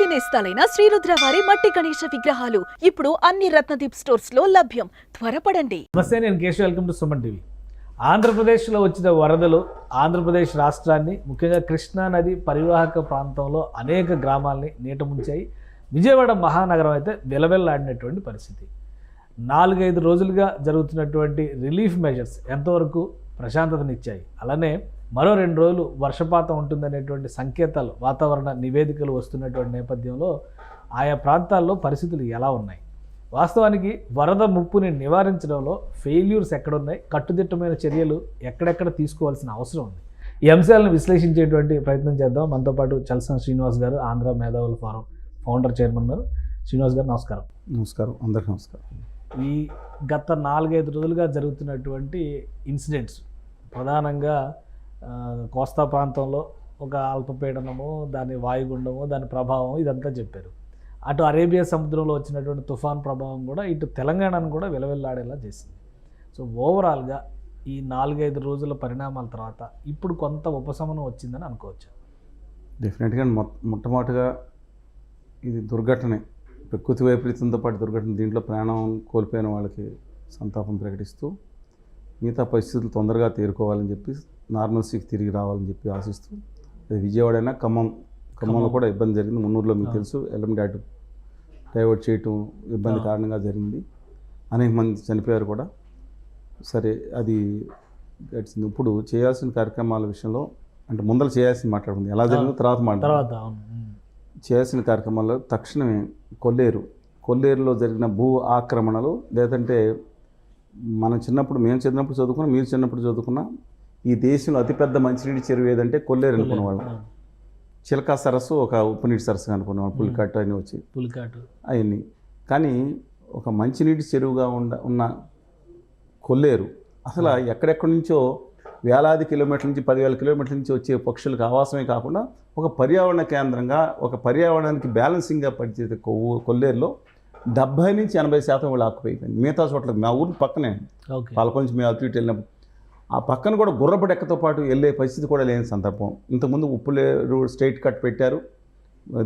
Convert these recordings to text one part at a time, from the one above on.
పూర్తి నేస్తాలైన శ్రీరుద్ర వారి మట్టి గణేశ విగ్రహాలు ఇప్పుడు అన్ని రత్నదీప్ స్టోర్స్ లో లభ్యం. త్వరపడండి. నమస్తే, నేను Keshav. Welcome to Suman TV. ఆంధ్రప్రదేశ్లో వచ్చిన వరదలు ఆంధ్రప్రదేశ్ రాష్ట్రాన్ని, ముఖ్యంగా కృష్ణా నది పరివాహక ప్రాంతంలో అనేక గ్రామాలని నీట ముంచాయి. విజయవాడ మహానగరం అయితే విలవిల్లాడినటువంటి పరిస్థితి. 4-5 రోజులుగా జరుగుతున్నటువంటి రిలీఫ్ మెజర్స్ ఎంతవరకు ప్రశాంతతనిచ్చాయి, అలానే మరో 2 రోజులు వర్షపాతం ఉంటుందనేటువంటి సంకేతాలు, వాతావరణ నివేదికలు వస్తున్నటువంటి నేపథ్యంలో ఆయా ప్రాంతాల్లో పరిస్థితులు ఎలా ఉన్నాయి, వాస్తవానికి వరద ముప్పుని నివారించడంలో ఫెయిల్యూర్స్ ఎక్కడున్నాయి, కట్టుదిట్టమైన చర్యలు ఎక్కడెక్కడ తీసుకోవాల్సిన అవసరం ఉంది, ఈ అంశాలను విశ్లేషించేటువంటి ప్రయత్నం చేద్దాం. మనతో పాటు చలసాని శ్రీనివాస్ గారు, ఆంధ్ర మేధావుల ఫోరం ఫౌండర్ చైర్మన్ గారు. శ్రీనివాస్ గారు నమస్కారం. నమస్కారం, అందరికీ నమస్కారం. ఈ గత 4-5 రోజులుగా జరుగుతున్నటువంటి ఇన్సిడెంట్స్ ప్రధానంగా కోస్తా ప్రాంతంలో ఒక అల్పపీడనము, దాని వాయుగుండము, దాని ప్రభావం ఇదంతా చెప్పారు. అటు అరేబియా సముద్రంలో వచ్చినటువంటి తుఫాన్ ప్రభావం కూడా ఇటు తెలంగాణను కూడా విలవిల్లాడేలా చేసింది. సో ఓవరాల్గా ఈ 4-5 రోజుల పరిణామాల తర్వాత ఇప్పుడు కొంత ఉపశమనం వచ్చిందని అనుకోవచ్చు. డెఫినెట్గా మొట్టమొదటిగా ఇది దుర్ఘటనే, ప్రకృతి వైపరీత్యంతో పాటు దుర్ఘటన. దీంట్లో ప్రాణం కోల్పోయిన వాళ్ళకి సంతాపం ప్రకటిస్తూ మిగతా పరిస్థితులు తొందరగా తేరుకోవాలని చెప్పి, నార్మల్సీకి తిరిగి రావాలని చెప్పి ఆశిస్తూ, అది విజయవాడ అయినా ఖమ్మంలో కూడా ఇబ్బంది జరిగింది. మున్నూరులో మీకు తెలుసు, ఎల్లంగడ్డ డైవర్ట్ చేయటం ఇబ్బంది కారణంగా జరిగింది. అనేక మంది చనిపోయారు కూడా. సరే, అది గడిచింది. ఇప్పుడు చేయాల్సిన కార్యక్రమాల విషయంలో అంటే ముందర చేయాల్సింది మాట్లాడుకుంది, ఎలా జరిగిందో తర్వాత చేయాల్సిన కార్యక్రమాల్లో తక్షణమే కొల్లేరులో జరిగిన భూ ఆక్రమణలు, లేదంటే మనం చిన్నప్పుడు, మేము చిన్నప్పుడు చదువుకున్నా, మీరు చిన్నప్పుడు చదువుకున్నా, ఈ దేశంలో అతిపెద్ద మంచినీటి చెరువు ఏదంటే కొల్లేరు అనుకునేవాళ్ళం. చిలకా సరస్సు ఒక ఉప్పునీటి సరస్సు అనుకునేవాళ్ళం, పులికాటు అని వచ్చి అవన్నీ. కానీ ఒక మంచినీటి చెరువుగా ఉన్న కొల్లేరు అసలు ఎక్కడెక్కడి నుంచో వేలాది కిలోమీటర్ల నుంచి, 10,000 కిలోమీటర్ల నుంచి వచ్చే పక్షులకు ఆవాసమే కాకుండా ఒక పర్యావరణ కేంద్రంగా, ఒక పర్యావరణానికి బ్యాలెన్సింగ్గా పనిచేసే కొల్లేరులో 70-80% వాళ్ళు ఆక్యుపైపోయింది. మిగతా చోట్ల మా ఊరి పక్కనే, పాలకొల నుంచి మేము అటు ఇటు వెళ్ళినప్పుడు ఆ పక్కన కూడా గుర్రపు డెక్కతో పాటు వెళ్ళే పరిస్థితి కూడా లేని సందర్భం. ఇంతకుముందు ఉప్పులేరు స్ట్రైట్ కట్ పెట్టారు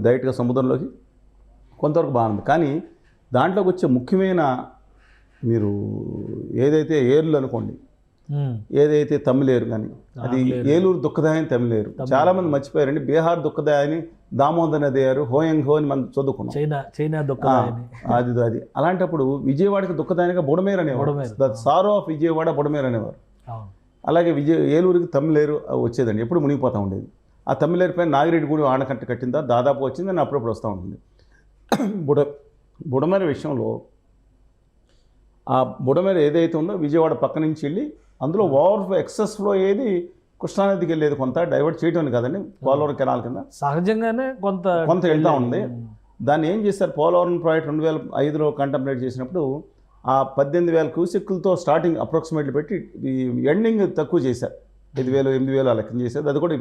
డైరెక్ట్గా సముద్రంలోకి, కొంతవరకు బాగుంది. కానీ దాంట్లోకి వచ్చే ముఖ్యమైన, మీరు ఏదైతే ఏర్లు అనుకోండి, ఏదైతే తమిళేరు, కానీ అది ఏలూరు దుఃఖదాయని తమిళేరు. చాలామంది మర్చిపోయారండి. బీహార్ దుఃఖదాయని దామోదర్ నది గారు హోయంగ్ హో అని మనం చదువుకున్నాం, అది. అలాంటప్పుడు విజయవాడకి దుఃఖదాయనిగా బుడమేరు అనేవారు, the sorrow of Vijayawada Budameru అనేవారు. అలాగే ఏలూరుకి తమిళేరు వచ్చేదండి, ఎప్పుడు మునిగిపోతూ ఉండేది. ఆ తమిళేరు పైన నాగిరెడ్డి గుడి ఆనకట్ట కట్టిందా దాదాపు వచ్చింది, అని అప్పుడప్పుడు వస్తూ ఉంటుంది. బుడమేరు విషయంలో ఆ బుడమేరు ఏదైతే ఉందో విజయవాడ పక్క నుంచి వెళ్ళి, అందులో ఓవర్ఫ్లో ఎక్సెస్ ఫ్లో ఏది కృష్ణానదికి వెళ్ళేది కొంత డైవర్ట్ చేయటం కదండి, పోలవరం కెనాల్ కింద సహజంగానే కొంత వెళ్తూ ఉంది. దాన్ని ఏం చేశారు, పోలవరం ప్రాజెక్ట్ 2005లో కంటెంప్లేట్ చేసినప్పుడు ఆ 18,000 క్యూసెక్కులతో స్టార్టింగ్ అప్రాక్సిమేట్లీ పెట్టి ఎండింగ్ తక్కువ చేశారు, 5,000, 8,000 లెక్కన చేశారు. అది కూడా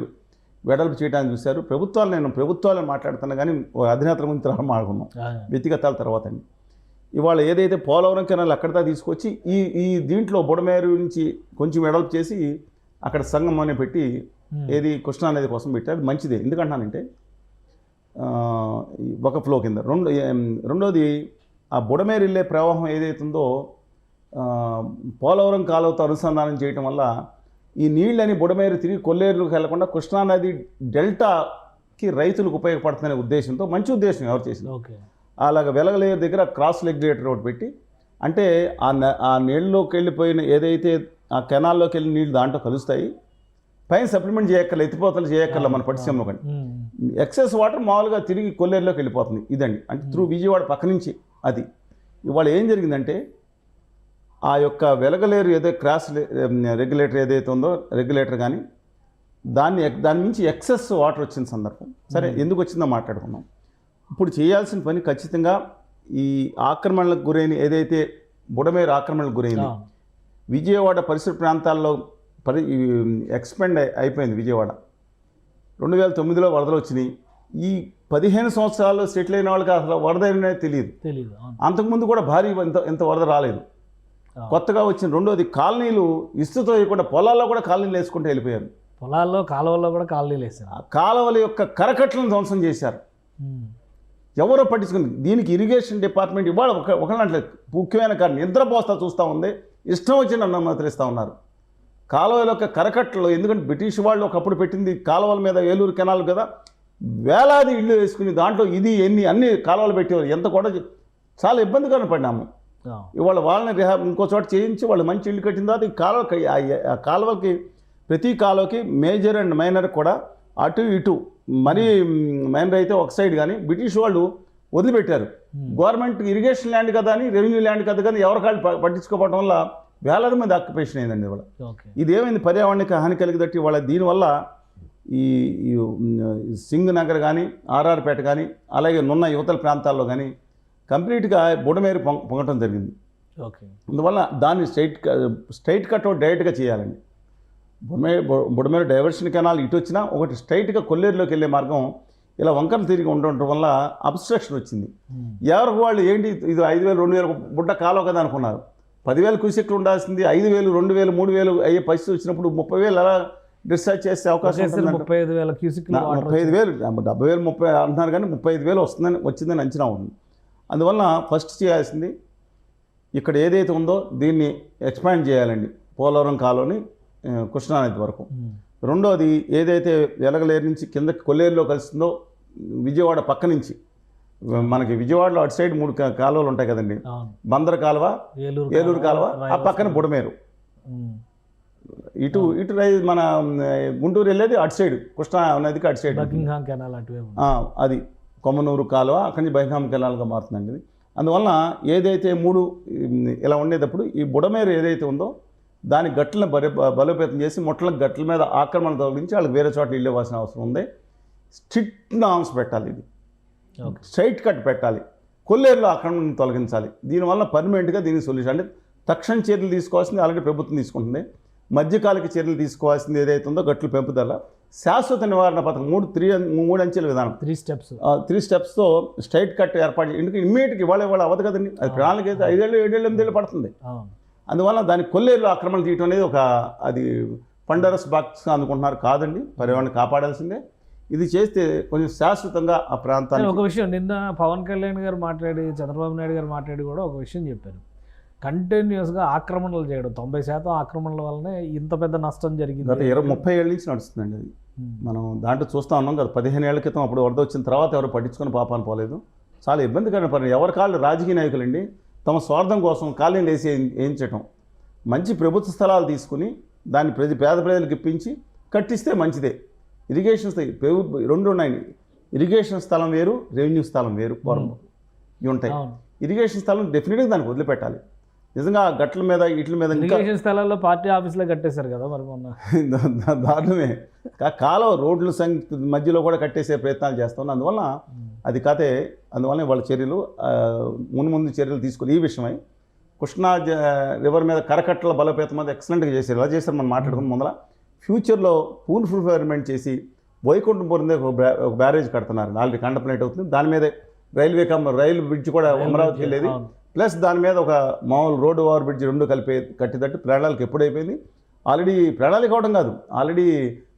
వెడల్పు చేయడానికి చూశారు. నేను ప్రభుత్వాలను మాట్లాడుతున్నా, కానీ అధినేతల ముందు మాట్లాడుకున్నాం, వ్యక్తిగతాల తర్వాత అండి. ఇవాళ ఏదైతే పోలవరం కెనాల్ అక్కడితో తీసుకొచ్చి ఈ దీంట్లో బుడమేరు నుంచి కొంచెం వెడల్పు చేసి అక్కడ సంగమం అని పెట్టి, ఏది కృష్ణానది కోసం పెట్టారు. మంచిదే, ఎందుకంటానంటే ఒక ఫ్లో కింద. రెండోది ఆ బుడమేరు వెళ్ళే ప్రవాహం ఏదైతుందో పోలవరం కాలువతో అనుసంధానం చేయటం వల్ల ఈ నీళ్ళని బుడమేరు తిరిగి కొల్లేరులోకి వెళ్లకుండా కృష్ణానది డెల్టాకి రైతులకు ఉపయోగపడుతుందనే ఉద్దేశంతో, మంచి ఉద్దేశం ఎవరు చేసింది. అలాగ వెలగలేరు దగ్గర క్రాస్ రెగ్యులేటర్ ఒకటి పెట్టి, అంటే ఆ నీళ్ళలోకి వెళ్ళిపోయిన ఏదైతే ఆ కెనాల్లోకి వెళ్ళిన నీళ్ళు దాంట్లో కలుస్తాయి, పైన సప్లిమెంట్ చేయక్కర్ల, ఎత్తిపోతలు చేయక్కర్ల మన పట్టిసీమలో. కానీ ఎక్సెస్ వాటర్ మామూలుగా తిరిగి కొల్లేరులోకి వెళ్ళిపోతుంది. ఇదండి, అంటే త్రూ విజయవాడ పక్క నుంచి. అది ఇవాళ ఏం జరిగిందంటే, ఆ యొక్క వెలగలేరు ఏదో క్రాస్ రెగ్యులేటర్ ఏదైతే ఉందో రెగ్యులేటర్, కానీ దాని నుంచి ఎక్సెస్ వాటర్ వచ్చిన సందర్భం. సరే, ఎందుకు వచ్చిందో మాట్లాడుకున్నాం. ఇప్పుడు చేయాల్సిన పని ఖచ్చితంగా ఈ ఆక్రమణలకు గురైన, ఏదైతే బుడమేరు ఆక్రమణలకు గురైంది, విజయవాడ పరిసర ప్రాంతాల్లో ఎక్స్పెండ్ అయిపోయింది. విజయవాడ 2009లో వరదలు వచ్చినాయి. ఈ 15 సంవత్సరాల్లో సెటిల్ అయిన వాళ్ళకి అసలు వరద అనేది తెలియదు. అంతకుముందు కూడా భారీ ఇంత వరద రాలేదు. కొత్తగా వచ్చిన రెండోది, కాలనీలు ఇసుతో వేయకుండా పొలాల్లో కూడా కాలనీలు వేసుకుంటూ వెళ్ళిపోయారు. పొలాల్లో కాలువల్లో కూడా కాలనీలు వేసారు. కాలువల యొక్క కరకట్లను ధ్వంసం చేశారు. ఎవరో పట్టించుకుని దీనికి ఇరిగేషన్ డిపార్ట్మెంట్ ఇవాళ ఒకళ్ళంటే ముఖ్యమైన కారణం నిద్రపోస్తా చూస్తూ ఉంది, ఇష్టం వచ్చి నన్ను అనుమతిస్తూ ఉన్నారు. కాలువల యొక్క కరకట్టలు, ఎందుకంటే బ్రిటిష్ వాళ్ళు ఒకప్పుడు పెట్టింది కాలువల మీద ఏలూరు కెనాల్ కదా, వేలాది ఇళ్ళు వేసుకుని దాంట్లో ఇది అన్ని కాలువలు పెట్టేవారు. ఎంత కూడా చాలా ఇబ్బందిగా పడినాము. ఇవాళ వాళ్ళని ఇంకో చోట చేయించి వాళ్ళు మంచి ఇల్లు కట్టిన తర్వాత ఈ కాలువకి ప్రతి కాలువకి మేజర్ అండ్ మైనర్ కూడా అటు ఇటు మరీ మైనర్ అయితే ఒక సైడ్ కానీ బ్రిటిష్ వాళ్ళు వదిలిపెట్టారు. గవర్నమెంట్ ఇరిగేషన్ ల్యాండ్ కదా అని, రెవెన్యూ ల్యాండ్ కదా కానీ ఎవరికాళ్ళు పట్టించుకోవడం వల్ల వేలాది మంది ఆక్యుపేషన్ అయిందండి. ఇవాళ ఇదేమైంది పర్యావరణానికి హాని కలిగిదట్టి వాళ్ళ దీనివల్ల ఈ సింగ్ నగర్ కానీ ఆర్ఆర్పేట కానీ అలాగే నున్న యువతల ప్రాంతాల్లో కానీ కంప్లీట్గా బుడమేరు పొంగటం జరిగింది. అందువల్ల దాన్ని స్ట్రైట్ కట్ డైరెక్ట్గా చేయాలండి. బుడమేరు డైవర్షన్ కెనాల్ ఇటు వచ్చినా ఒకటి స్ట్రైట్గా కొల్లేరులోకి వెళ్ళే మార్గం ఇలా వంకరలు తిరిగి ఉండటం వల్ల అబ్స్ట్రక్షన్ వచ్చింది. ఎవరికి వాళ్ళు ఏంటి ఇది 5,000 2,000 బుడ్డ కాలువ కదా అనుకున్నారు. 10,000 క్యూసెక్లు ఉండాల్సింది 5,000 2,000 3,000 అయ్యే పరిస్థితి వచ్చినప్పుడు 30,000 అలా డిశ్చార్జ్ చేసే అవకాశం 35,000 70,000 30 అంటున్నారు కానీ 35,000 వచ్చిందని అంచనా ఉంది. అందువల్ల ఫస్ట్ చేయాల్సింది ఇక్కడ ఏదైతే ఉందో దీన్ని ఎక్స్పాండ్ చేయాలండి, పోలవరం కాలువని కృష్ణానది వరకు. రెండోది ఏదైతే వెలగలేరు నుంచి కిందకి కొల్లేరులో కలుస్తుందో విజయవాడ పక్క నుంచి మనకి విజయవాడలో అటు సైడ్ 3 కాలువలు ఉంటాయి కదండి, బందర్ కాలువ, ఏలూరు కాలువ, ఆ పక్కన బుడమేరు, ఇటు మన గుంటూరు వెళ్ళేది అటు సైడ్ కృష్ణా నదికి అటు సైడ్ అది కొమ్మనూరు కాలువ, అక్కడి నుంచి బహింగాం కెనాల్గా మారుతుందండి ఇది. అందువలన ఏదైతే 3 ఇలా ఉండేటప్పుడు ఈ బుడమేరు ఏదైతే ఉందో దాని గట్లను బలోపేతం చేసి మొట్టలకు గట్ల మీద ఆక్రమణ తొలగించి వాళ్ళకి వేరే చోట్ల ఇల్లు ఇవ్వాల్సిన అవసరం ఉంది. స్ట్రిక్ట్ నామ్స్ పెట్టాలి, ఇది స్ట్రైట్ కట్ పెట్టాలి, కొల్లేరులో ఆక్రమణను తొలగించాలి. దీనివల్ల పర్మనెంట్గా దీనికి సొల్యూషన్ అంటే తక్షణ చర్యలు తీసుకోవాల్సింది ఆల్రెడీ ప్రభుత్వం తీసుకుంటుంది. మధ్యకాలిక చర్యలు తీసుకోవాల్సింది ఏదైతే ఉందో గట్లు పెంపుదల, శాశ్వత నివారణ పథకం 3 అంచెల విధానం 3 స్టెప్స్తో స్ట్రైట్ కట్ ఏర్పాటు చేయాలి. ఎందుకంటే ఇమ్మీడియట్గా ఇవాళ అవ్వదు కదండి, అది ప్రణాళిక అయితే 5 ఏళ్ళు 7 ఏళ్ళు 8 ఏళ్ళు పడుతుంది. అందువల్ల దాని కొల్లేరులో ఆక్రమణ తీయటం అనేది అది పండరస్ బాక్స్ అనుకుంటున్నారు, కాదండి, పర్యావరణం కాపాడాల్సిందే. ఇది చేస్తే కొంచెం శాశ్వతంగా ఆ ప్రాంతాన్ని. ఒక విషయం నిన్న పవన్ కళ్యాణ్ గారు మాట్లాడి, చంద్రబాబు నాయుడు గారు మాట్లాడి కూడా ఒక విషయం చెప్పారు, కంటిన్యూస్గా ఆక్రమణలు చేయడం 90% ఆక్రమణల వల్లనే ఇంత పెద్ద నష్టం జరిగింది. గత 30 ఏళ్ళ నుంచి నడుస్తుందండి అది. మనం దాంట్లో చూస్తూ ఉన్నాం కదా, 15 ఏళ్ల క్రితం అప్పుడు వరద వచ్చిన తర్వాత ఎవరు పట్టించుకొని పాపాను పోలేదు. చాలా ఇబ్బందికరమైన పని. ఎవరి కాళ్ళు రాజకీయ నాయకులండి తమ స్వార్థం కోసం కాళ్ళని వేసి వేయించటం. మంచి ప్రభుత్వ స్థలాలు తీసుకుని దాన్ని పేద ప్రజలకు ఇప్పించి కట్టిస్తే మంచిదే. ఇరిగేషన్ 2 ఉన్నాయి, ఇరిగేషన్ స్థలం వేరు, రెవెన్యూ స్థలం వేరు, ఇవి ఉంటాయి. ఇరిగేషన్ స్థలం డెఫినెట్గా దానికి వదిలిపెట్టాలి. నిజంగా గట్ల మీద ఇట్ల మీద ఇరిగేషన్ స్థలాల్లో పార్టీ ఆఫీసులో కట్టేశారు కదా మరి మొన్న, దారుణమే. కాలువ రోడ్ల మధ్యలో కూడా కట్టేసే ప్రయత్నాలు చేస్తాం. అందువల్ల అది కథే. అందువల్ల వాళ్ళ చర్యలు ముందు చర్యలు తీసుకుని ఈ విషయమై కృష్ణా రివర్ మీద కరకట్టల బలోపేతం మీద ఎక్సలెంట్గా చేశారు. ఎలా చేశారు మనం మాట్లాడుకున్న ముందర ఫ్యూచర్లో పూల్ ఫుల్ఫిల్మెంట్ చేసి వైకుంఠపురం ఒక బ్యారేజ్ కడుతున్నారు, ఆల్రెడీ కంటప్లేట్ అవుతుంది. దాని మీదే రైలు బ్రిడ్జ్ కూడా అమరావతికి వెళ్ళేది, ప్లస్ దాని మీద ఒక మామూలు రోడ్డు ఓవర్ బ్రిడ్జ్ 2 కలిపి కట్టేటట్టు ప్రణాళిక ఎప్పుడైపోయింది. ఆల్రెడీ ప్రణాళిక అవడం కాదు, ఆల్రెడీ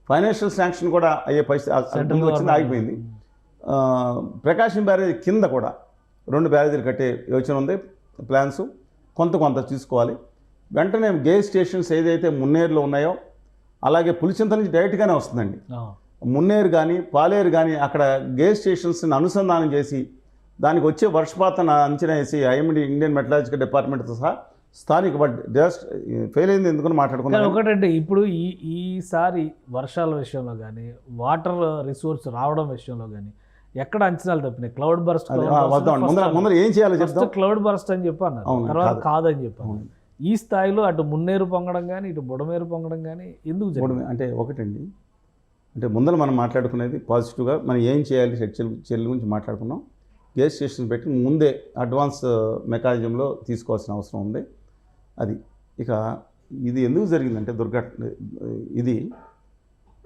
ఫైనాన్షియల్ శాంక్షన్ కూడా అయ్యే పరిస్థితి వచ్చింది, ఆగిపోయింది. ప్రకాశం బ్యారేజ్ కింద కూడా 2 బ్యారేజీలు కట్టే యోచన ఉంది, ప్లాన్స్ కొంత తీసుకోవాలి. వెంటనే గేజ్ స్టేషన్స్ ఏదైతే మున్నేరులో ఉన్నాయో అలాగే పులిచింత నుంచి డైరెక్ట్గానే వస్తుందండి. మున్నేరు కానీ పాలేరు కానీ అక్కడ గేజ్ స్టేషన్స్ని అనుసంధానం చేసి దానికి వచ్చే వర్షపాతాన్ని అంచనా వేసి ఐఎండీ ఇండియన్ మెటలాజికల్ డిపార్ట్మెంట్తో సహా స్థానిక జస్ట్ ఫెయిల్ అయింది ఎందుకని మాట్లాడుకున్నాను. ఒకటంటే ఇప్పుడు ఈసారి వర్షాల విషయంలో కానీ వాటర్ రిసోర్స్ రావడం విషయంలో కానీ ఎక్కడ అంచనాలు తప్పినాయి. క్లౌడ్ బర్స్ట్ ముందర ఏం చేయాలో చెప్తాం. క్లౌడ్ బర్స్ట్ అని చెప్పాను, తర్వాత కాదని చెప్పాను. ఈ స్థాయిలో అటు మున్నేరు పొంగడం కానీ ఇటు బుడమేరు పొంగడం కానీ ఎందుకు అంటే ఒకటండి, అంటే ముందర మనం మాట్లాడుకునేది పాజిటివ్గా మనం ఏం చేయాలి చర్యల గురించి మాట్లాడుకున్నాం. గేజ్ స్టేషన్ పెట్టి ముందే అడ్వాన్స్ మెకానిజంలో తీసుకోవాల్సిన అవసరం ఉంది. అది ఇక ఇది ఎందుకు జరిగిందంటే దుర్ఘటన, ఇది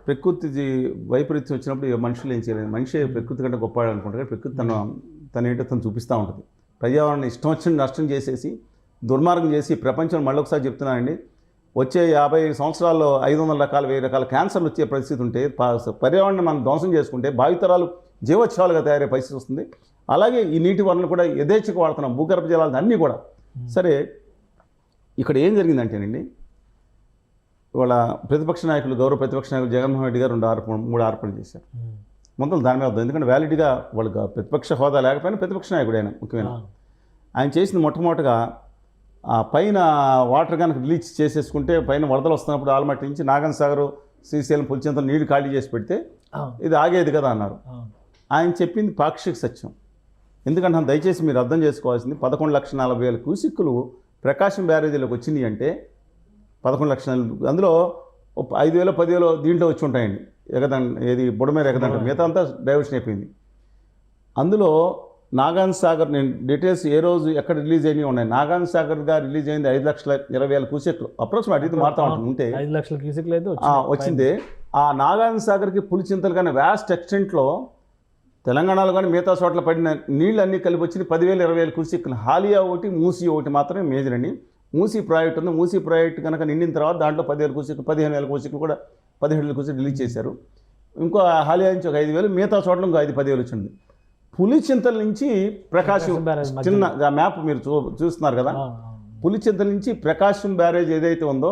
ప్రకృతి వైపరీత్యం వచ్చినప్పుడు మనుషులు ఏం చేయలేదు. మనిషి ప్రకృతి కంటే గొప్ప అనుకుంటారు. ప్రకృతి తనేంటో తను చూపిస్తూ ఉంటుంది. పర్యావరణం ఇష్టం వచ్చిన నష్టం చేసేసి దుర్మార్గం చేసి ప్రపంచం మళ్ళొకసారి చెప్తున్నానండి, వచ్చే 50 సంవత్సరాల్లో 500 రకాల 1000 రకాల క్యాన్సర్లు వచ్చే పరిస్థితి ఉంటే పర్యావరణం మనం ధ్వంసం చేసుకుంటే భావితరాలు జీవోత్సవాలుగా తయారయ్యే పరిస్థితి వస్తుంది. అలాగే ఈ నీటి వనరులు కూడా యథేచ్ఛగా వాడుతున్నాం, భూగర్భ జలాలు అన్నీ కూడా. సరే, ఇక్కడ ఏం జరిగిందంటేనండి, ఇవాళ ప్రతిపక్ష నాయకులు, గౌరవ ప్రతిపక్ష నాయకులు జగన్మోహన్ రెడ్డి గారు 3 ఆరోపణలు చేశారు. మొత్తం దాని మీద వద్దాం, ఎందుకంటే వ్యాలిడ్గా వాళ్ళు ప్రతిపక్ష హోదా లేకపోయినా ప్రతిపక్ష నాయకుడు ఆయన ముఖ్యమైన. ఆయన చేసింది మొట్టమొదటిగా ఆ పైన వాటర్ కనుక రిలీజ్ చేసేసుకుంటే పైన వరదలు వస్తున్నప్పుడు ఆల్మట్టి నుంచి నాగన్ సాగర్, శ్రీశైలం, పులిచింతలు నీళ్లు ఖాళీ చేసి పెడితే ఇది ఆగేది కదా అన్నారు. ఆయన చెప్పింది పాక్షిక సత్యం. ఎందుకంటే దయచేసి మీరు అర్థం చేసుకోవాల్సింది 11,40,000 క్యూసిక్కులు ప్రకాశం బ్యారేజీలోకి వచ్చినాయి అంటే 11 లక్షల, అందులో 5,000 10,000 దీంట్లో వచ్చి ఉంటాయండి. ఏది బుడమేర ఎగదంట, మిగతా అంతా డైవర్షన్ అయిపోయింది. అందులో నాగాన్ సాగర్, నేను డీటెయిల్స్ ఏ రోజు ఎక్కడ రిలీజ్ అయినవి ఉన్నాయి. నాగాన్ సాగర్గా రిలీజ్ అయింది 5,20,000 క్యూసెక్లు అప్రాక్సిమేట్, ఇది మారుతా ఉంటే 5 లక్షల క్యూసెక్లు అయితే వచ్చింది. ఆ నాగాన్ సాగర్కి పులిచింతలు కానీ వ్యాస్ట్ ఎక్స్టెంట్లో తెలంగాణలో కానీ మిగతా చోట్ల పడిన నీళ్ళు అన్నీ కలిపి వచ్చింది 10,000 20,000 క్యూసెక్లు. హాలియా ఒకటి, మూసీ ఒకటి మాత్రమే మేజర్ అండి. మూసీ ప్రాజెక్ట్ ఉంది. మూసీ ప్రాజెక్ట్ కనుక నిండిన తర్వాత దాంట్లో 10,000 క్యూసెక్లు, 15,000 క్యూసెక్లు కూడా 17,000 క్యూసెక్లు రిలీజ్ చేశారు. ఇంకో హాలియా నుంచి ఒక 5,000, మిగతా చోట్ల ఇంకో 5-10,000 వచ్చింది. పులిచింతల నుంచి ప్రకాశం, చిన్న మ్యాప్ మీరు చూస్తున్నారు కదా, పులిచింతల నుంచి ప్రకాశం బ్యారేజ్ ఏదైతే ఉందో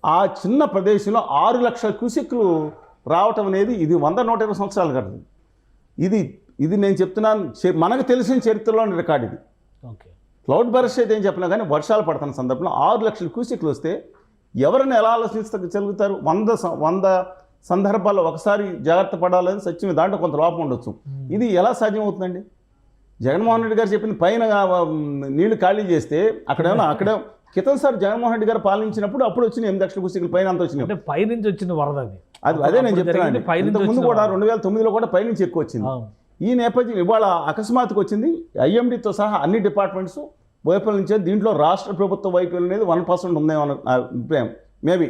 ఆ చిన్న ప్రదేశంలో 6 లక్షల క్యూసెక్లు రావటం అనేది ఇది 100-120 సంవత్సరాలు కదా. ఇది నేను చెప్తున్నాను, మనకు తెలిసిన చరిత్రలోని రికార్డు ఇది. క్లౌడ్ బర్స్ట్ అయితే ఏం చెప్పినా కానీ వర్షాలు పడుతున్న సందర్భంలో 6 లక్షల క్యూసెక్లు వస్తే ఎవరిని ఎలా ఆలోచించగలుగుతారు? 100 సందర్భాల్లో ఒకసారి జాగ్రత్త పడాలని సత్యం, దాంట్లో కొంత లోపం ఉండొచ్చు. ఇది ఎలా సాధ్యం అవుతుందండి? జగన్మోహన్ రెడ్డి గారు చెప్పింది పైన నీళ్లు ఖాళీ చేస్తే అక్కడ క్రితంసారి జగన్మోహన్ రెడ్డి గారు పాలించినప్పుడు అప్పుడు వచ్చిన 8 లక్షల క్యూసెక్లు పైన అంత వచ్చినాయి. పైనుంచి వచ్చిన వరద అదే నేను చెప్తున్నాను. ఇంతకుముందు కూడా 2009లో కూడా పైనుంచి ఎక్కువ వచ్చింది. ఈ నేపథ్యం ఇవాళ అకస్మాత్తుకు వచ్చింది. ఐఎండీతో సహా అన్ని డిపార్ట్మెంట్స్ వైఫల్యం నుంచే. దీంట్లో రాష్ట్ర ప్రభుత్వ వైఫల్యం అనేది 1% ఉందేమో అభిప్రాయం మేబీ.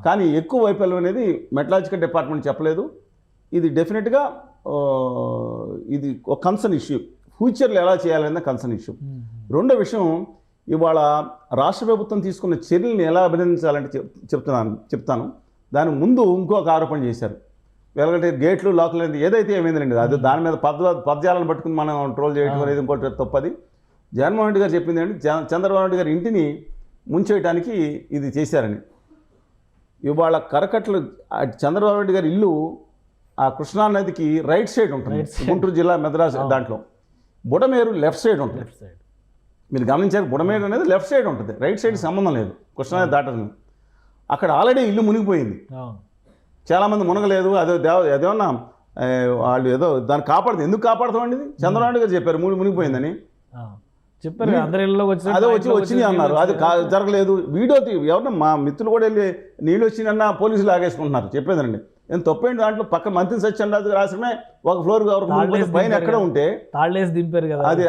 కానీ ఎక్కువ వైఫల్యం అనేది మెటలాజికల్ డిపార్ట్మెంట్ చెప్పలేదు. ఇది డెఫినెట్గా ఇది ఒక కన్సర్న్ ఇష్యూ. ఫ్యూచర్లో ఎలా చేయాలనేది కన్సర్న్ ఇష్యూ. రెండో విషయం, ఇవాళ రాష్ట్ర ప్రభుత్వం తీసుకున్న చర్యలను ఎలా అభినందించాలంటే చెప్తాను. దాని ముందు ఇంకొక ఆరోపణ చేశారు. వెలగంటే గేట్లు లాక్లు అనేది ఏదైతే ఏమైందండి, అది దాని మీద పద్యాలను పట్టుకుని మనం ట్రోల్ చేయడం అనేది ఇంకోటి తప్పది. జగన్మోహన్ రెడ్డి గారు చెప్పింది ఏంటి, చంద్రబాబు నాయుడు గారి ఇంటిని ముంచేయడానికి ఇది చేశారని. ఇవాళ కరకట్లు చంద్రబాబు నాయుడు గారి ఇల్లు ఆ కృష్ణా నదికి రైట్ సైడ్ ఉంటుంది. గుంటూరు జిల్లా మెదరాజ్ దాంట్లో. బుడమేరు లెఫ్ట్ సైడ్ ఉంటుంది. మీరు గమనించారు, బుడమేరు అనేది లెఫ్ట్ సైడ్ ఉంటుంది, రైట్ సైడ్ సంబంధం లేదు. కృష్ణానది దాటదు. అక్కడ ఆల్రెడీ ఇల్లు మునిగిపోయింది. చాలామంది మునగలేదు, అదేమన్నా వాళ్ళు ఏదో దాన్ని కాపాడుతుంది. ఎందుకు కాపాడుతామండి? చంద్రబాబు నాయుడు గారు చెప్పారు మునిగిపోయిందని చెప్పారు. అదే వచ్చినాయి అన్నారు. అది జరగలేదు. వీడియో ఎవరన్నా మా మిత్రులు కూడా వెళ్ళి నీళ్ళు వచ్చిందన్నా పోలీసులు ఆగేసుకుంటున్నారు. చెప్పేదండి నేను తప్పేంటి, దాంట్లో పక్క మంత్రి సత్యనారాయణ గారు రాసమే ఒక ఫ్లోర్ పైన ఎక్కడ ఉంటే తాళ్ళేసి దింపారు కదా. అది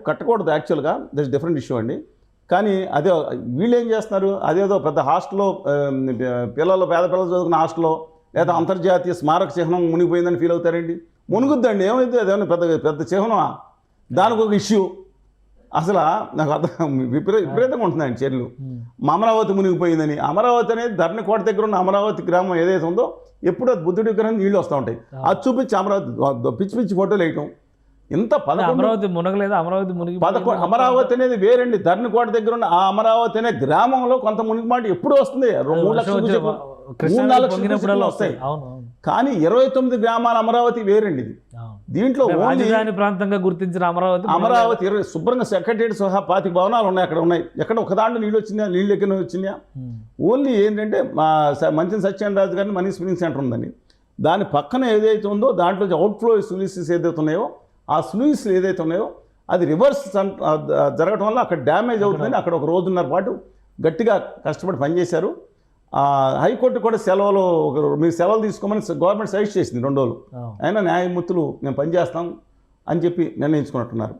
కట్టకూడదు యాక్చువల్గా. దట్స్ డిఫరెంట్ ఇష్యూ అండి. కానీ అదే వీళ్ళు ఏం చేస్తున్నారు, అదేదో పెద్ద హాస్టల్లో పేద పిల్లలు చదువుకున్న హాస్టల్లో లేదా అంతర్జాతీయ స్మారక చిహ్నం మునిగిపోయిందని ఫీల్ అవుతారండి. మునుగుద్దండి, ఏమైంది? అదేమన్నా పెద్ద చిహ్నమా? దానికి ఒక ఇష్యూ. అసలు నాకు అర్థం విపరీతంగా ఉంటుందండి చర్యలు. అమరావతి మునిగిపోయిందని. అమరావతి అనేది ధరణికోట దగ్గర ఉన్న అమరావతి గ్రామం ఏదైతే ఉందో ఎప్పుడో బుద్ధుడి దగ్గర నీళ్ళు వస్తూ ఉంటాయి. అది చూపించి అమరావతి పిచ్చి ఫోటోలు వేయటం. ఇంత అమరావతి మునగలేదు. అమరావతి అనేది వేరండి. ధరణికోట దగ్గర ఉన్న ఆ అమరావతి అనే గ్రామంలో కొంత మునిగిమాట ఎప్పుడు వస్తుంది. 3 లక్షలు వస్తాయి. కానీ 29 గ్రామాల అమరావతి వేరండి. ఇది దీంట్లో రాజధాని ప్రాంతంగా గుర్తించిన అమరావతి శుభ్రంగా సెక్రటరీ సహా 25 భవనాలు ఉన్నాయి. అక్కడ ఉన్నాయి. ఎక్కడ ఒక దాంట్లో నీళ్ళు వచ్చినాయా, నీళ్ళు ఎక్కడ వచ్చినాయా? ఓన్లీ ఏంటంటే మా మంచి సత్యనారాయణ గారిని మనీ స్పిన్నింగ్ సెంటర్ ఉందండి. దాని పక్కన ఏదైతే ఉందో దాంట్లో అవుట్ఫ్లో స్లూయిసెస్ ఏదైతే ఉన్నాయో ఆ స్లూయిస్ ఏదైతే ఉన్నాయో అది రివర్స్ జరగడం వల్ల అక్కడ డ్యామేజ్ అవుతుందని అక్కడ ఒక 1.5 రోజుల పాటు గట్టిగా కష్టపడి పనిచేశారు. హైకోర్టు కూడా సెలవులు మీరు సెలవులు తీసుకోమని గవర్నమెంట్ సజెస్ట్ చేసింది 2 రోజులు. అయినా న్యాయమూర్తులు మేము పనిచేస్తాం అని చెప్పి నిర్ణయించుకున్నట్టున్నారు.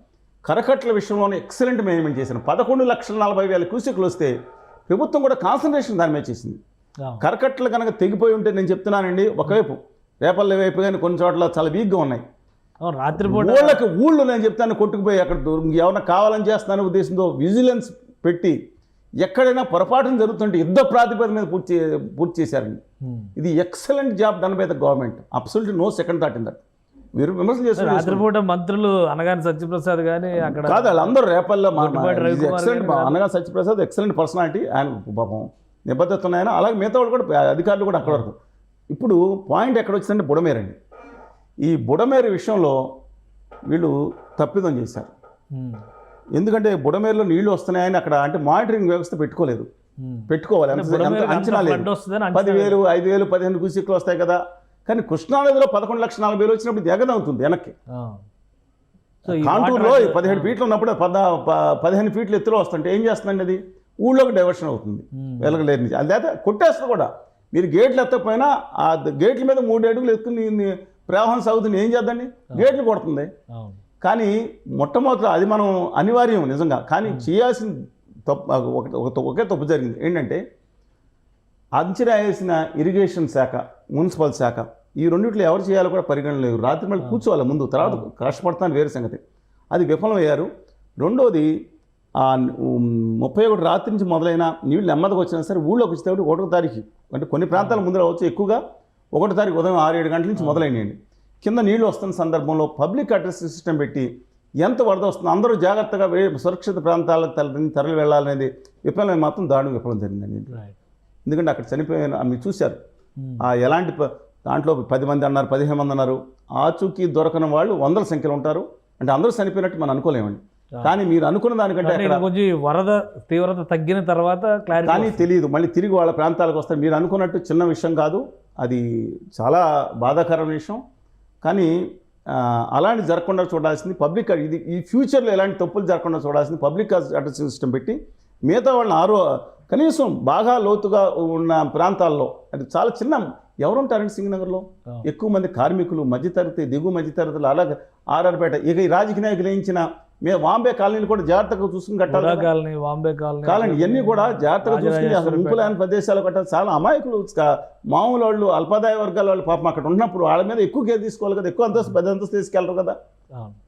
కరకట్ల విషయంలోనే ఎక్సలెంట్ మేనేజ్మెంట్ చేశారు. 11,40,000 క్యూసెక్లు వస్తే ప్రభుత్వం కూడా కాన్సన్ట్రేషన్ దాని మీద చేసింది. కరకట్లు కనుక తెగిపోయి ఉంటే నేను చెప్తున్నానండి, ఒకవైపు రేపల్లె వైపు కానీ కొన్ని చోట్ల చాలా వీక్గా ఉన్నాయి. రాత్రిపూట ఊళ్ళో నేను చెప్తాను కొట్టుకుపోయి అక్కడ ఎవరన్నా కావాలని చేస్తానే ఉద్దేశంతో విజిలెన్స్ పెట్టి ఎక్కడైనా పొరపాటున జరుగుతుంటే యుద్ధ ప్రాతిపదిక మీద పూర్తి చేశారండి. ఇది excellent job done by the government, absolutely no second thought in that. మీరు విమర్శలు చేస్తారు. రాత్రిపూట మంత్రులు అనగాని సత్యప్రసాద్ కానీ అక్కడ కాదు, వాళ్ళందరూ రేపల్లో ఎక్సలెంట్ అనగా సత్యప్రసాద్ ఎక్సలెంట్ పర్సనాలిటీ, ఆయన పాపం నిబద్ధత ఉన్నాయన, అలాగే మిగతా వాళ్ళు కూడా అధికారులు కూడా అక్కడ వరకు. ఇప్పుడు పాయింట్ ఎక్కడ వచ్చిందంటే బుడమేరండి. ఈ బుడమేరు విషయంలో వీళ్ళు తప్పిదం చేశారు. ఎందుకంటే బుడమేరులో నీళ్లు వస్తున్నాయని అక్కడ అంటే మానిటరింగ్ వ్యవస్థ పెట్టుకోవాలి, అంచనా లేదు. 10,000, 5,000, 15 క్యూసెక్లు వస్తాయి కదా, కానీ కృష్ణానదిలో 11,40,000 వచ్చినప్పుడు ఎగదవుతుంది వెనక్కి. కాంటూరులో 17 ఫీట్లు ఉన్నప్పుడు 15 ఫీట్ల ఎత్తులో వస్తుంటే ఏం చేస్తుందండి, అది ఊళ్ళోకి డైవర్షన్ అవుతుంది వెలగలేరు నుంచి. అది లేదా కొట్టేస్తుంది కూడా. మీరు గేట్లు ఎత్తకపోయినా ఆ గేట్ల మీద 3 అడుగులు ఎత్తుకుని ప్రవాహం సాగుతుంది, ఏం చేద్దండి, గేట్లు కొడుతుంది. కానీ మొట్టమొదటి అది మనం అనివార్యం నిజంగా, కానీ చేయాల్సిన ఒకే తప్పు జరిగింది. ఏంటంటే అంచనా వేసిన ఇరిగేషన్ శాఖ, మున్సిపల్ శాఖ, ఈ రెండిట్లో ఎవరు చేయాలో కూడా పరిగణన లేదు. రాత్రి మళ్ళీ కూర్చోవాలి ముందు, తర్వాత కష్టపడతాను వేరే సంగతి. అది విఫలమయ్యారు. రెండోది 31 రాత్రి నుంచి మొదలైన నీళ్ళు నెమ్మదిగా వచ్చినా సరే ఊళ్ళోకి వచ్చేటప్పుడు 1వ తారీఖు, అంటే కొన్ని ప్రాంతాల ముందు రావచ్చు, ఎక్కువగా 1వ తారీఖు ఉదయం 6-7 గంటల నుంచి మొదలైనాయండి. కింద నీళ్లు వస్తున్న సందర్భంలో పబ్లిక్ అడ్రస్ సిస్టమ్ పెట్టి ఎంత వరద వస్తుందో అందరూ జాగ్రత్తగా సురక్షిత ప్రాంతాలకు తరలి వెళ్ళాలనేది విఫలమే, మాత్రం దారుణం విఫలం జరిగిందండి. ఎందుకంటే అక్కడ చనిపోయిన మీరు చూశారు, ఎలాంటి దాంట్లో 10 మంది అన్నారు, 15 మంది అన్నారు, ఆచూకీ దొరకని వాళ్ళు 100ల సంఖ్యలో ఉంటారు. అంటే అందరూ చనిపోయినట్టు మనం అనుకోలేమండి. కానీ మీరు అనుకున్న దానికంటే కొంచెం వరద తీవ్రత తగ్గిన తర్వాత కానీ తెలియదు, మళ్ళీ తిరిగి వాళ్ళ ప్రాంతాలకు వస్తారు. మీరు అనుకున్నట్టు చిన్న విషయం కాదు, అది చాలా బాధాకరమైన విషయం. కానీ అలాంటి జరగకుండా చూడాల్సింది పబ్లిక్, ఇది ఈ ఫ్యూచర్లో ఎలాంటి తప్పులు జరగకుండా చూడాల్సింది పబ్లిక్ అడ్రస్ సిస్టమ్ పెట్టి మిగతా వాళ్ళని కనీసం బాగా లోతుగా ఉన్న ప్రాంతాల్లో, అది చాలా చిన్న ఎవరుంటారండి సింగనగర్లో, ఎక్కువ మంది కార్మికులు, మధ్యతరగతి, దిగువ మధ్యతరగతులు, అలాగే ఆర్ఆర్పేట, ఇక ఈ రాజకీయ నాయకులు వేయించిన వాంబే కాలనీలు కూడా జాగ్రత్తగా చూసుకుని కట్టాలి. కాలనీ ఇవన్నీ కూడా జాగ్రత్తగా చూసుకుని అసలు ముంపులేని ప్రదేశాలు కట్టాలి. చాలా అమాయకులు, మామూలు వాళ్ళు, అల్పాదాయ వర్గాల వాళ్ళు పాపం అక్కడ ఉన్నప్పుడు వాళ్ళ మీద ఎక్కువ కేర్ తీసుకోవాలి కదా, ఎక్కువ అంతస్తు, పెద్ద అంతస్తు తీసుకెళ్ళరు కదా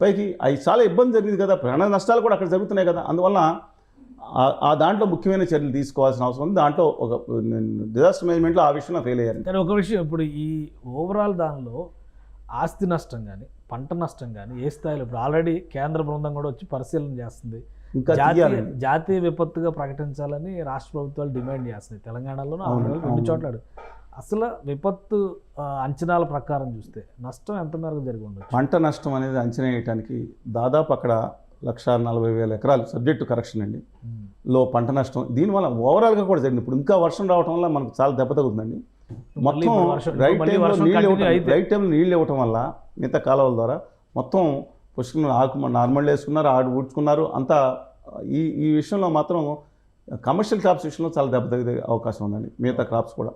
పైకి. అవి చాలా ఇబ్బంది జరిగింది కదా, ప్రాణ నష్టాలు కూడా అక్కడ జరుగుతున్నాయి కదా. అందువల్ల ఆ దాంట్లో ముఖ్యమైన చర్యలు తీసుకోవాల్సిన అవసరం ఉంది. దాంట్లో ఒక డిజాస్టర్ మేనేజ్మెంట్లో ఆ విషయంలో ఫెయిల్ అయ్యారు. కానీ ఒక విషయం, ఇప్పుడు ఈ ఓవరాల్ దానిలో ఆస్తి నష్టం కానీ పంట నష్టం కానీ ఏ స్థాయిలో, ఇప్పుడు ఆల్రెడీ కేంద్ర బృందం కూడా వచ్చి పరిశీలన చేస్తుంది, ఇంకా జాతీయ విపత్తుగా ప్రకటించాలని రాష్ట్ర ప్రభుత్వాలు డిమాండ్ చేస్తున్నాయి. తెలంగాణలోనూ ఆంధ్రలో 2 చోట్ల. అసలు విపత్తు అంచనాల ప్రకారం చూస్తే నష్టం ఎంత మేరకు జరిగి ఉండదు? పంట నష్టం అనేది అంచనా వేయడానికి దాదాపు అక్కడ 1,40,000 ఎకరాలు సబ్జెక్టు కరెక్షన్ అండి లో పంట నష్టం. దీనివల్ల ఓవరాల్గా కూడా జరిగింది. ఇప్పుడు ఇంకా వర్షం రావడం వల్ల మనకు చాలా దెబ్బ తగ్గుతుందండి. మొత్తం రైట్ టైంలో నీళ్ళు ఇవ్వటం వల్ల మిగతా కాలువల ద్వారా మొత్తం పుష్కలం ఆకు నార్మల్ వేసుకున్నారు, ఊడ్చుకున్నారు అంతా. ఈ విషయంలో మాత్రం కమర్షియల్ క్రాప్స్ విషయంలో చాలా దెబ్బ తగ్గే అవకాశం ఉందండి, మిగతా క్రాప్స్ కూడా.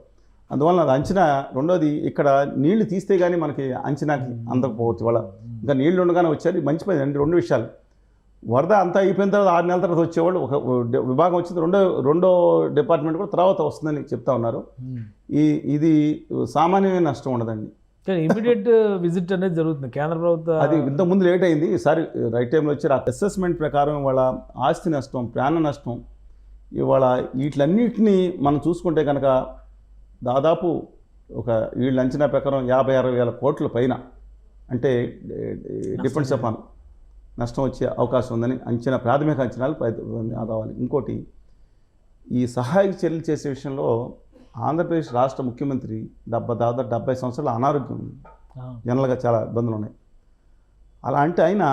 అందువల్ల అది అంచనా. రెండోది, ఇక్కడ నీళ్లు తీస్తే కానీ మనకి అంచనాకి అందకపోవచ్చు. వాళ్ళ ఇంకా నీళ్లు ఉండగానే వచ్చారు, మంచి పని అండి. 2 విషయాలు, వరద అంతా అయిపోయిన తర్వాత 6 నెలల తర్వాత వచ్చేవాళ్ళు ఒక విభాగం వచ్చింది, రెండో డిపార్ట్మెంట్ కూడా తర్వాత వస్తుందని చెప్తా ఉన్నారు. ఇది సామాన్యమైన నష్టం ఉండదండి. ఇమీడియట్ విజిట్ అనేది జరుగుతుంది కేంద్ర ప్రభుత్వం. అది ఇంతకుముందు లేట్ అయింది, ఈసారి రైట్ టైంలో వచ్చారు. అసెస్మెంట్ ప్రకారం వాళ్ళ ఆస్తి నష్టం, ప్రాణ నష్టం, ఇవాళ వీటిలన్నింటినీ మనం చూసుకుంటే కనుక దాదాపు ఒక వీళ్ళ అంచనా ప్రకారం 50-60 వేల కోట్ల పైన, అంటే డిపెండ్స్ అపాన్ నష్టం వచ్చే అవకాశం ఉందని అంచనా, ప్రాథమిక అంచనాలు రావాలి. ఇంకోటి, ఈ సహాయక చర్యలు చేసే విషయంలో ఆంధ్రప్రదేశ్ రాష్ట్ర ముఖ్యమంత్రి దాదాపు 70 సంవత్సరాల అనారోగ్యం ఉంది, జనరల్గా చాలా ఇబ్బందులు ఉన్నాయి. అలా అంటే ఆయన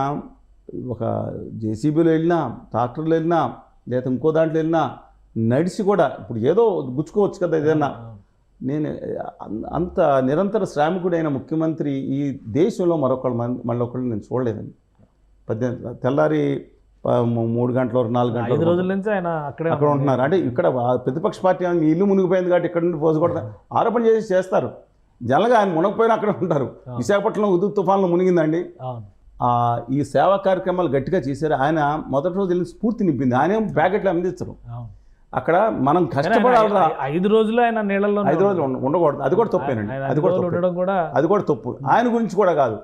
ఒక జేసీబీలో వెళ్ళినా, ట్రాక్టర్లో వెళ్ళినా, లేదా ఇంకో దాంట్లో వెళ్ళినా నడిచి కూడా, ఇప్పుడు ఏదో గుచ్చుకోవచ్చు కదా ఏదైనా. నేను అంత నిరంతర శ్రామికుడైన ముఖ్యమంత్రి ఈ దేశంలో మళ్ళొకళ్ళు నేను చూడలేదండి. తెల్లారి 3 గంటలు 4 గంటలు 5 రోజుల నుంచి ఆయన అక్కడ ఉంటున్నారు. అంటే ఇక్కడ ప్రతిపక్ష పార్టీ మీ ఇల్లు మునిగిపోయింది కాబట్టి ఇక్కడ నుండి పోసుకోవడం ఆరోపణ చేస్తారు. జనరల్గా ఆయన మునగపోయినా అక్కడే ఉంటారు. విశాఖపట్నంలో ఉదుగు తుఫాన్లో మునిగిందండి. ఈ సేవా కార్యక్రమాలు గట్టిగా చేశారు. ఆయన మొదటి రోజు వెళ్ళి స్ఫూర్తి నింపింది. ఆయన ప్యాకెట్లు అందించరు. అక్కడ మనం కష్టపడాలి. 5 రోజులు ఆయన నీళ్ళలో 5 రోజులు ఉండకూడదు. అది కూడా తప్పేనండి. అది కూడా తప్పు. ఆయన గురించి కూడా కాదు,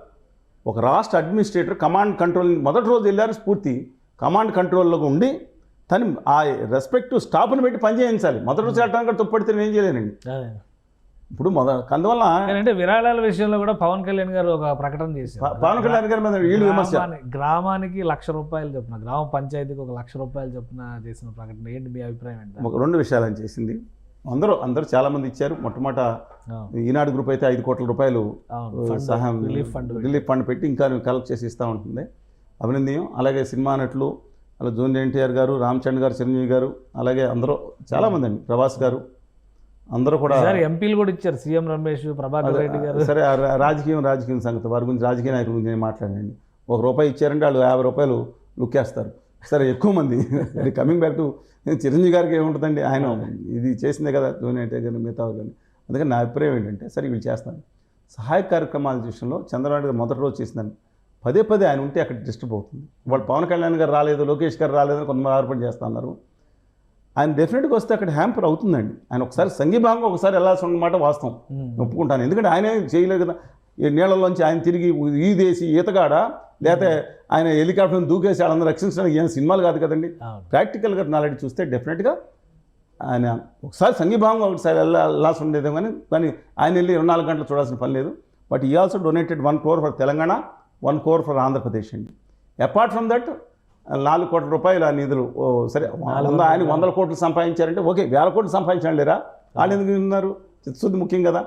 ఒక రాష్ట్ర అడ్మినిస్ట్రేటర్ కమాండ్ కంట్రోల్ మొదటి రోజు వెళ్ళారు స్ఫూర్తి, కమాండ్ కంట్రోల్లోకి ఉండి తను ఆ రెస్పెక్ట్ స్టాఫ్ని పెట్టి పని చేయించాలి. మొదటి రోజు వెళ్ళడానికి కూడా తప్పడితే నేను ఏం చేయలేనండి. ఇప్పుడు అందువల్ల అంటే విరాళాల విషయంలో కూడా పవన్ కళ్యాణ్ గారు ఒక ప్రకటన చేశారు. పవన్ కళ్యాణ్ గారి మీద వీళ్ళు విమర్శ. గ్రామానికి ₹1,00,000 చొప్పున, గ్రామ పంచాయతీకి ₹1,00,000 చొప్పున చేసిన ప్రకటన ఏంటి మీ అభిప్రాయం ఏంటి? ఒక 2 విషయాలు అని చేసింది. అందరూ చాలా మంది ఇచ్చారు. మొట్టమొదట ఈనాడు గ్రూప్ అయితే ₹5 కోట్ల సహాయం రిలీఫ్ ఫండ్ పెట్టి ఇంకా కలెక్ట్ చేసి ఇస్తూ ఉంటుంది. అభినందనం. అలాగే సినిమా నటులు, అలా జూనియర్ ఎన్టీఆర్ గారు, రామ్ చరణ్ గారు, చిరంజీవి గారు, అలాగే అందరూ చాలామంది అండి, ప్రభాస్ గారు, అందరూ కూడా ఎంపీలు కూడా ఇచ్చారు. సీఎం రమేష్, ప్రభాకర్ రెడ్డి గారు. సరే రాజకీయం సంగతి, వారి గురించి రాజకీయ నాయకుల గురించి నేను మాట్లాడండి. ₹1 ఇచ్చారంటే వాళ్ళు ₹50 లుక్కేస్తారు. సరే, ఎక్కువ మంది కమింగ్ బ్యాక్ టు చిరంజీవి గారికి ఏముంటుందండి, ఆయన ఇది చేసిందే కదా జూనియర్ ఎన్టీఆర్ గారిని, మిగతా కానీ. అందుకని నా అభిప్రాయం ఏంటంటే, సరే వీళ్ళు చేస్తాను సహాయ కార్యక్రమాల విషయంలో చంద్రబాబు గారు మొదటి రోజు చేసిందని పదే ఆయన ఉంటే అక్కడ డిస్టర్బ్ అవుతుంది. వాళ్ళు పవన్ కళ్యాణ్ గారు రాలేదు, లోకేష్ గారు రాలేదని కొంతమంది ఆరోపణ చేస్తున్నారు. ఆయన డెఫినెట్గా వస్తే అక్కడ హ్యాంపర్ అవుతుందండి. ఆయన ఒకసారి సంఘీభాగంగా ఒకసారి వెళ్ళాల్సి ఉన్నమాట వాస్తవం, ఒప్పుకుంటాను. ఎందుకంటే ఆయనే చేయలేదు కదా. ఈ నీళ్ళలోంచి ఆయన తిరిగి ఈదేసి ఈతగాడ, లేకపోతే ఆయన హెలికాప్టర్ని దూకేసి వాళ్ళందరూ రక్షించడానికి ఏం సినిమాలు కాదు కదండి. ప్రాక్టికల్గా నాలెడ్జ్ చూస్తే డెఫినెట్గా ఆయన ఒకసారి సంఘీభాగంగా ఒకసారి వెళ్ళాల్సి ఉండేది. కానీ ఆయన వెళ్ళి 24 గంటలు చూడాల్సిన పని లేదు. బట్ ఈ also donated 1 crore for Telangana, 1 crore for Andhra Pradesh అండి. అపార్ట్ ఫ్రమ్ దట్ ₹4 కోట్ల ఆ నిధులు. సరే, ఆయన 100 కోట్లు సంపాదించారంటే ఓకే, 1000 కోట్లు సంపాదించండి లేరా, వాళ్ళు ఎందుకు ఉన్నారు, చిత్తశుద్ధి ముఖ్యం కదా.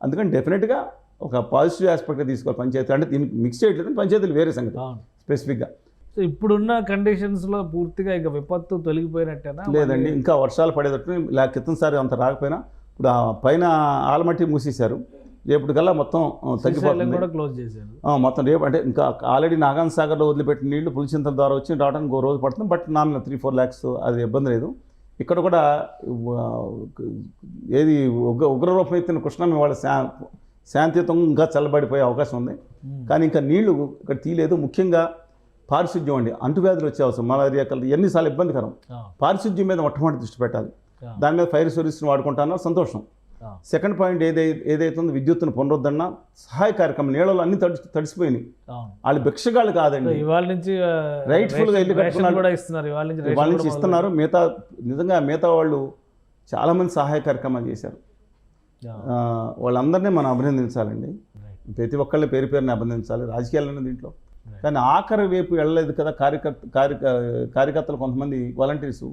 అందుకని డెఫినెట్గా ఒక పాజిటివ్ ఆస్పెక్ట్గా తీసుకోవాలి పంచాయతీ. అంటే దీనికి మిక్స్ చేయట్లేదు, పంచాయతీలు వేరే సంగతి స్పెసిఫిక్గా. సో ఇప్పుడున్న కండిషన్స్లో పూర్తిగా ఇక విపత్తు తొలగిపోయినట్టేనా? లేదండి, ఇంకా వర్షాలు పడేటట్టు. క్రితంసారి అంత రాకపోయినా ఇప్పుడు పైన ఆలమట్టి మూసేశారు. రేపటికల్లా మొత్తం తగ్గిపోతుంది, కూడా క్లోజ్ చేశారు మొత్తం. రేపు అంటే ఇంకా ఆల్రెడీ నాగాన్ సాగర్లో వదిలిపెట్టిన నీళ్లు పులిచింతల ద్వారా వచ్చి రావడానికి 1 రోజు పడుతుంది. బట్ నామినల్ 3-4 lakhs, అది ఇబ్బంది లేదు. ఇక్కడ కూడా ఏది ఉగ్రరూపం ఎత్తిన కృష్ణ వాళ్ళ శాంతియుతం ఇంకా చల్లబడిపోయే అవకాశం ఉంది. కానీ ఇంకా నీళ్లు ఇక్కడ తీయలేదు. ముఖ్యంగా పారిశుద్ధ్యం అండి, అంటువ్యాధులు వచ్చే అవసరం, మలేరియా, కలర్, ఎన్నిసార్లు ఇబ్బందికరం. పారిశుద్ధ్యం మీద మొట్టమొదటి దృష్టి పెట్టాలి. దాని మీద ఫైర్ సర్వీస్ని వాడుకుంటున్నారు, సంతోషం. సెకండ్ పాయింట్ ఏదైతుందో విద్యుత్తును పునరుద్ధరణ, సహాయ కార్యక్రమం. నీళ్ళలో అన్ని తడిసిపోయినాయి. వాళ్ళు భిక్షగాళ్ళు కాదండి, ఇవాళ నుంచి రైట్ఫుల్గా ఇల్లు కట్టుకున్నారు, ఇవాళ నుంచి ఇస్తున్నారు. మిగతా వాళ్ళు చాలామంది సహాయ కార్యక్రమాలు చేశారు. వాళ్ళందరినీ మనం అభినందించాలండి. ప్రతి ఒక్కళ్ళని పేరుని అభినందించాలి, రాజకీయాలన్నీ దీంట్లో. కానీ ఆఖరి వైపు వెళ్ళలేదు కదా కార్యకర్తలు, కొంతమంది వాలంటీర్స్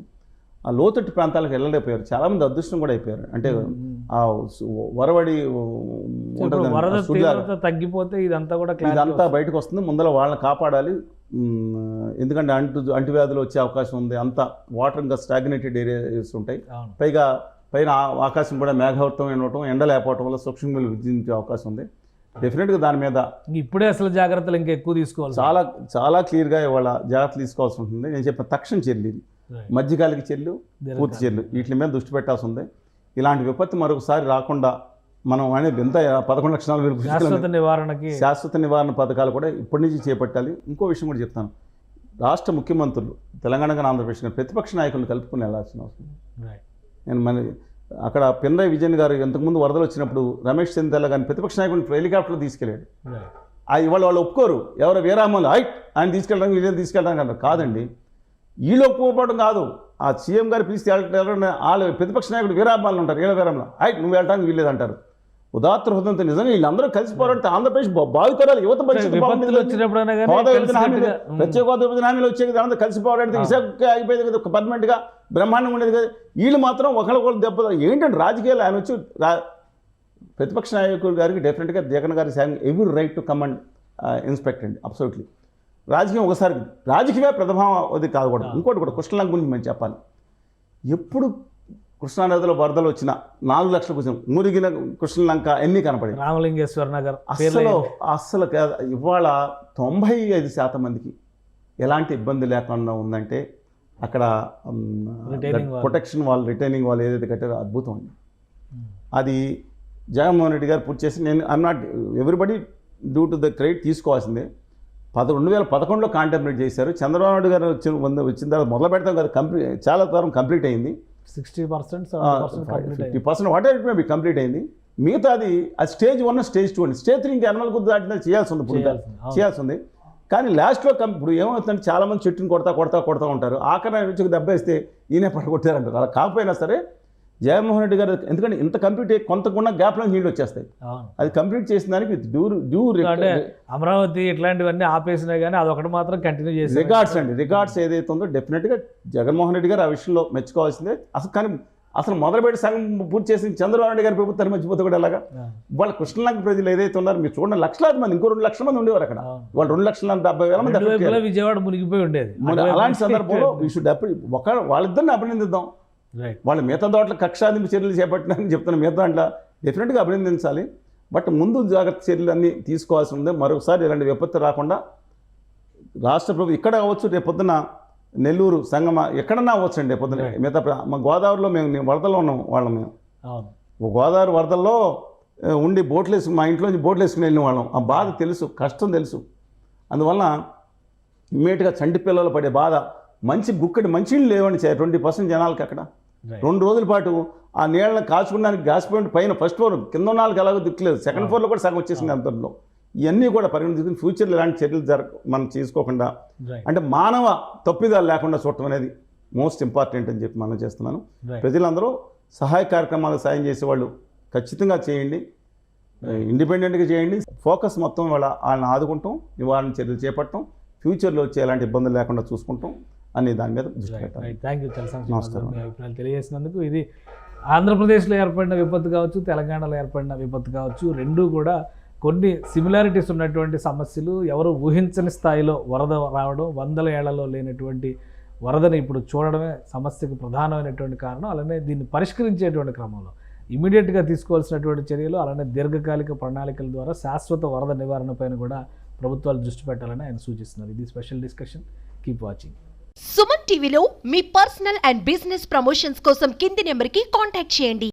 ఆ లోతట్టు ప్రాంతాలకు వెళ్ళలేకపోయారు. చాలామంది అదృష్టం కూడా అయిపోయారు. అంటే ఆ వరవడి తగ్గిపోతే ఇదంతా బయటకు వస్తుంది. ముందర వాళ్ళని కాపాడాలి. ఎందుకంటే అంటువ్యాధులు వచ్చే అవకాశం ఉంది. అంతా వాటర్ ఇంకా స్టాగ్నేటెడ్ ఏరియాస్ ఉంటాయి. పైన ఆకాశం కూడా మేఘావృతం ఉండటం, ఎండ లేకపోవటం వల్ల సూక్ష్మజీవులు విధించే అవకాశం ఉంది. డెఫినెట్గా దాని మీద ఇప్పుడే అసలు జాగ్రత్తలు ఇంకా ఎక్కువ తీసుకోవాలి. చాలా క్లియర్గా ఇవాళ జాగ్రత్తలు తీసుకోవాల్సి ఉంటుంది. నేను చెప్పిన తక్షణ చర్యలు, మధ్యకాలిక చర్యలు, పూర్తి చర్యలు, వీటి మీద దృష్టి పెట్టాల్సి ఉంది. ఇలాంటి విపత్తు మరొకసారి రాకుండా మనం అనేది ఎంత 11 లక్షల శాశ్వత నివారణ పథకాలు కూడా ఇప్పటి నుంచి చేపట్టాలి. ఇంకో విషయం కూడా చెప్తాను. రాష్ట్ర ముఖ్యమంత్రులు, తెలంగాణ కానీ ఆంధ్రప్రదేశ్ కానీ ప్రతిపక్ష నాయకులను కలుపుకుని వెళ్ళాల్సిన అవసరం. నేను అక్కడ పినరయి విజయన్ గారు ఇంతకుముందు వరదలు వచ్చినప్పుడు రమేష్ చెందితల కానీ ప్రతిపక్ష నాయకుడిని హెలికాప్టర్లో తీసుకెళ్ళాడు. వాళ్ళు ఒప్పుకోరు. ఎవరో వీరామలు ఆయన తీసుకెళ్ళడానికి, వీళ్ళని తీసుకెళ్ళడానికి అంటారు. కాదండి, వీళ్ళు ఒప్పుకోవడం కాదు. ఆ సీఎం గారు పిలిచి వాళ్ళు ప్రతిపక్ష నాయకుడు వీరామాలు ఉంటారు. వీళ్ళ వీరామలు నువ్వు వెళ్ళడానికి వీల్లేదు అంటారు. ఉదాత్త హృదయంతో నిజంగా వీళ్ళందరూ కలిసి పోరాడితే ఆంధ్రప్రదేశ్ భావితరాలు యువత పరిస్థితి ప్రత్యేక హోదా హామీలు వచ్చే కదా, అందరూ కలిసి పోరాడితే విశాఖ ఆగిపోయేది కదా, పర్మనెంట్గా బ్రహ్మాండంగా ఉండేది కదా. వీళ్ళు మాత్రం ఒకళ్ళొకళ్ళు దెబ్బ ఏంటంటే రాజకీయాలు. ఆయన వచ్చి ప్రతిపక్ష నాయకుడు గారికి డెఫినెట్గా జగన్ గారి every right to come and inspect అండి, అబ్సల్యూట్లీ. రాజకీయం ఒకసారి రాజకీయ ప్రతిభావది కాకూడదు. ఇంకోటి కూడా కృష్ణలంక గురించి మేము చెప్పాలి. ఎప్పుడు కృష్ణానదిలో వరదలు వచ్చిన 4 లక్షల కోసం మురిగిన కృష్ణలంక ఎన్ని కనపడింది. రామలింగేశ్వర నగర్ అస్సలు ఇవాళ 95% మందికి ఎలాంటి ఇబ్బంది లేకుండా ఉందంటే అక్కడ ప్రొటెక్షన్ వాల్, రిటైనింగ్ వాల్ ఏదైతే కట్టారో అద్భుతం అండి. అది జగన్మోహన్ రెడ్డి గారు పూర్తి చేసి, నేను I'm not everybody due to the credit తీసుకోవాల్సిందే. 2011లో కాంటెంప్లేట్ చేశారు. చంద్రబాబు నాయుడు గారు వచ్చిన తర్వాత మొదలు పెడతాం కదా, చాలా తరం కంప్లీట్ అయింది. 60%, 50% what ever it may be complete అయింది. మిగతాది అది స్టేజ్ 1, స్టేజ్ 2 అండి. స్టేజ్ 3 ఇంకా 80 కొద్ది దాటిన చేయాల్సి ఉంది. కానీ లాస్ట్లో ఇప్పుడు ఏమవుతుందంటే చాలామంది చెట్టుని కొడతా ఉంటారు. ఆఖరణ నుంచి దెబ్బ వేస్తే ఈయనే పడగొట్టారంటారు. అలా కాకపోయినా సరే జగన్మోహన్ రెడ్డి గారు ఎందుకంటే ఇంత కంప్లీట్ కొంతకున్న గ్యాప్లో నీళ్ళు వచ్చేస్తాయి. అది కంప్లీట్ చేసిన దానికి డ్యూ అంటే అమరావతి ఇట్లాంటివన్నీ ఆపేసినా కానీ అదొకటి మాత్రం కంటిన్యూ చేసి రికార్డ్స్ ఏదైతే ఉందో డెఫినెట్గా జగన్మోహన్ రెడ్డి గారు ఆ విషయంలో మెచ్చుకోవాల్సిందే. అసలు మొదలుపెట్టి సగం పూర్తి చేసిన చంద్రబాబు నాయుడు గారి ప్రభుత్వాన్ని మర్చిపోతే కూడా ఎలాగా? వాళ్ళ కృష్ణలంక ప్రజలు ఏదైతే ఉన్నారో మీరు చూడండి, లక్షలాది మంది, ఇంకో 2 లక్షల మంది ఉండేవారు అక్కడ. వాళ్ళు 2,70,000 మంది విజయవాడ మునిగిపోయి ఉండేది. అలాంటి సందర్భంలో వాళ్ళిద్దరిని అభినందిద్దాం. వాళ్ళు మిగతా దాంట్లో కక్షాదింపు చర్యలు చేపట్టినారని చెప్తున్న మిగతా దాంట్లో డెఫినెట్గా అభినందించాలి. బట్ ముందు జాగ్రత్త చర్యలు అన్నీ తీసుకోవాల్సి ఉంది. మరొకసారి ఇలాంటి విపత్తు రాకుండా రాష్ట్ర ప్రభుత్వం ఇక్కడ అవ్వచ్చు, రేపొద్దున నెల్లూరు సంగమ ఎక్కడన్నా అవ్వచ్చు అండి. రేపొద్దున మిగతా మా గోదావరిలో మేము వరదల్లో ఉన్నాం వాళ్ళం. మేము గోదావరి వరదల్లో ఉండి మా ఇంట్లోంచి బోట్లు వేసుకుని వెళ్ళిన వాళ్ళం. ఆ బాధ తెలుసు, కష్టం తెలుసు. అందువల్ల ఇమ్మీడియట్గా చంటి పిల్లలు పడే బాధ, గుక్కడి మంచినీళ్ళు లేవండి 20% జనాలకి అక్కడ. 2 రోజుల పాటు ఆ నీళ్ళని కాచుకోవడానికి గ్యాస్ పాయింట్ పైన ఫస్ట్ ఫ్లోర్, కింద నాలుగు ఎలాగో దిక్కులేదు, సెకండ్ ఫ్లోర్లో కూడా సగం వచ్చేసింది అంతలో. ఇవన్నీ కూడా పరిగణించుకుని ఫ్యూచర్లో ఇలాంటి చర్యలు మనం చేసుకోకుండా, అంటే మానవ తప్పిదాలు లేకుండా చూడటం అనేది మోస్ట్ ఇంపార్టెంట్ అని చెప్పి మనం చేస్తున్నాను. ప్రజలందరూ సహాయ కార్యక్రమాలకు సాయం చేసేవాళ్ళు ఖచ్చితంగా చేయండి, ఇండిపెండెంట్గా చేయండి. ఫోకస్ మొత్తం వాళ్ళని ఆదుకుంటాం, నివారణ చర్యలు చేపట్టడం, ఫ్యూచర్లో వచ్చే ఎలాంటి ఇబ్బందులు లేకుండా చూసుకుంటాం అనే దాని మీద దృష్టి పెట్టాలి. Thank you. నమస్కారం. మీ అభిప్రాయాలు తెలియజేసినందుకు. ఇది ఆంధ్రప్రదేశ్లో ఏర్పడిన విపత్తు కావచ్చు, తెలంగాణలో ఏర్పడిన విపత్తు కావచ్చు, రెండూ కూడా కొన్ని సిమిలారిటీస్ ఉన్నటువంటి సమస్యలు. ఎవరు ఊహించని స్థాయిలో వరద రావడం, 100 ఏళ్లలో లేనటువంటి వరదని ఇప్పుడు చూడడమే సమస్యకు ప్రధానమైనటువంటి కారణం. అలానే దీన్ని పరిష్కరించేటువంటి క్రమంలో ఇమీడియట్గా తీసుకోవాల్సినటువంటి చర్యలు, అలానే దీర్ఘకాలిక ప్రణాళికల ద్వారా శాశ్వత వరద నివారణ పైన కూడా ప్రభుత్వాలు దృష్టి పెట్టాలని ఆయన సూచిస్తున్నారు. ఇది special discussion. Keep watching. Suman టీవీలో మీ పర్సనల్ అండ్ బిజినెస్ ప్రమోషన్స్ కోసం కింది నెంబర్కి కాంటాక్ట్ చేయండి.